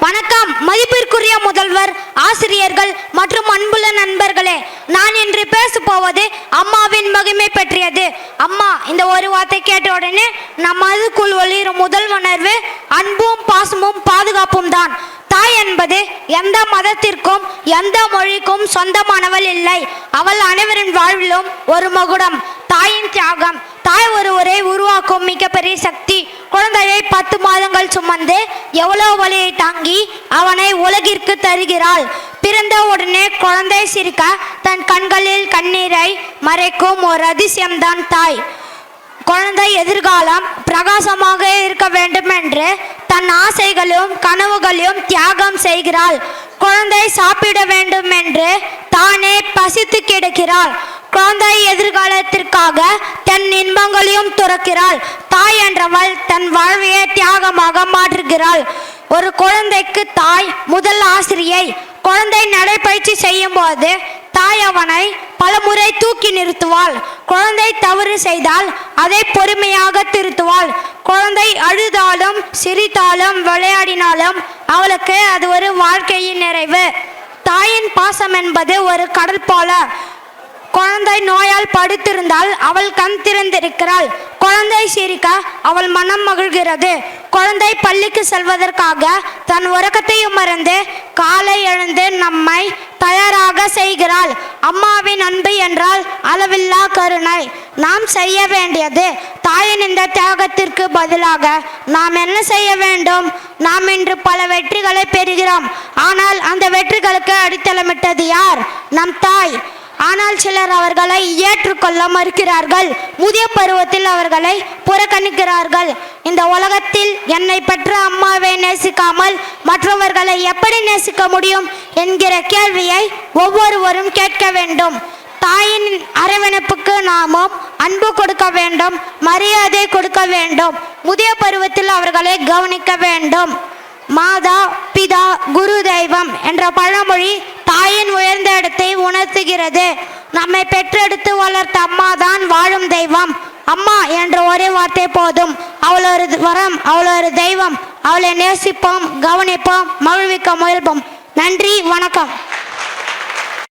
வணக்கம். மதிப்பிற்குரிய முதல்வர், ஆசிரியர்கள் மற்றும் அன்புள்ள நண்பர்களே, நான் இன்று பேசப்போவது அம்மாவின் மகிமை பற்றியது. அம்மா இந்த ஒரு வார்த்தை கேட்ட உடனே நம் மனதுக்குள் ஒளிரும் முதல் உணர்வு அன்பும் பாசமும் பாதுகாப்பும் தான். தாய் என்பது எந்த மதத்திற்கும் எந்த மொழிக்கும் சொந்தமானவள் இல்லை. அவள் அனைவரின் வாழ்விலும் ஒரு மகுடம். தாயின் தியாகம். தாய் ஒருவரை உருவாக்கும் மிகப்பெரிய சக்தி. குழந்தையை 10 மாதங்கள் சுமந்து எவ்வளவு வலியை தாங்கி அவனை உலகிற்கு தருகிறாள். பிறந்த உடனே குழந்தை சிரிக்க தன் கண்களில் கண்ணீரை மறைக்கும் ஒரு அதிசயம்தான் தாய். குழந்தை எதிர்காலம் பிரகாசமாக இருக்க வேண்டும் என்று தன் ஆசைகளும் கனவுகளையும் தியாகம் செய்கிறாள். குழந்தை சாப்பிட வேண்டும் என்று தானே பசித்து கிடக்கிறாள். குழந்தை எதிர்காலத்திற்காக தன் இன்பங்களையும் துறக்கிறாள். தாய் என்றவள் தன் வாழ்வையை தியாகமாக மாற்றுகிறாள். ஒரு குழந்தைக்கு தாய் முதல் ஆசிரியை. குழந்தை நடைபயிற்சி செய்யும் போது தாய் அவனை பலமுறை தூக்கி நிறுத்துவாள். குழந்தை தவறு செய்தால் அதை பொறுமையாக திருத்துவாள். குழந்தை அழுதாலும் சிரித்தாலும் விளையாடினாலும் அவளுக்கு அது ஒரு வாழ்க்கையின் நிறைவு. தாயின் பாசம் என்பது ஒரு கடல் போல. குழந்தை நோயால் படுத்திருந்தால் அவள் கண் திறந்திருக்கிறாள். குழந்தை சிரிக்க அவள் மனம் மகிழ்கிறது. குழந்தை பள்ளிக்கு செல்வதற்காக தன் உறக்கத்தையும் மறந்து காலை எழுந்து நம்மை தயாராக செய்கிறாள். அம்மாவின் அன்பு என்றால் அளவில்லா கருணை. நாம் செய்ய வேண்டியது தாயின் இந்த தியாகத்திற்கு பதிலாக நாம் என்ன செய்ய வேண்டும்? நாம் இன்று பல வெற்றிகளை பெறுகிறோம். ஆனால் அந்த வெற்றிகளுக்கு அடித்தளமிட்டது யார்? நம் தாய். ஆனால் சிலர் அவர்களை ஏற்றுக்கொள்ள மறுக்கிறார்கள். முதிய பருவத்தில் அவர்களை புறக்கணிக்கிறார்கள். இந்த உலகத்தில் என்னை பெற்ற அம்மாவை நேசிக்காமல் மற்றவர்களை எப்படி நேசிக்க முடியும் என்கிற கேள்வியை ஒவ்வொருவரும் கேட்க வேண்டும். தாயின் அரவணைப்புக்கு நாமும் அன்பு கொடுக்க வேண்டும், மரியாதை கொடுக்க வேண்டும். முதிய பருவத்தில் அவர்களை கவனிக்க வேண்டும். மாதா பிதா குரு தெய்வம் என்ற பழமொழி தாயின் உயர்ந்த இடத்தை உணர்த்துகிறது. நம்மை பெற்றெடுத்து வளர்த்த அம்மா தான் வாழும் தெய்வம். அம்மா என்ற ஒரே வார்த்தை போதும். அவள் ஒரு வரம், அவள் ஒரு தெய்வம். அவளை நேசிப்போம், கவனிப்போம், மகிழ்விக்க முயல்போம். நன்றி, வணக்கம்.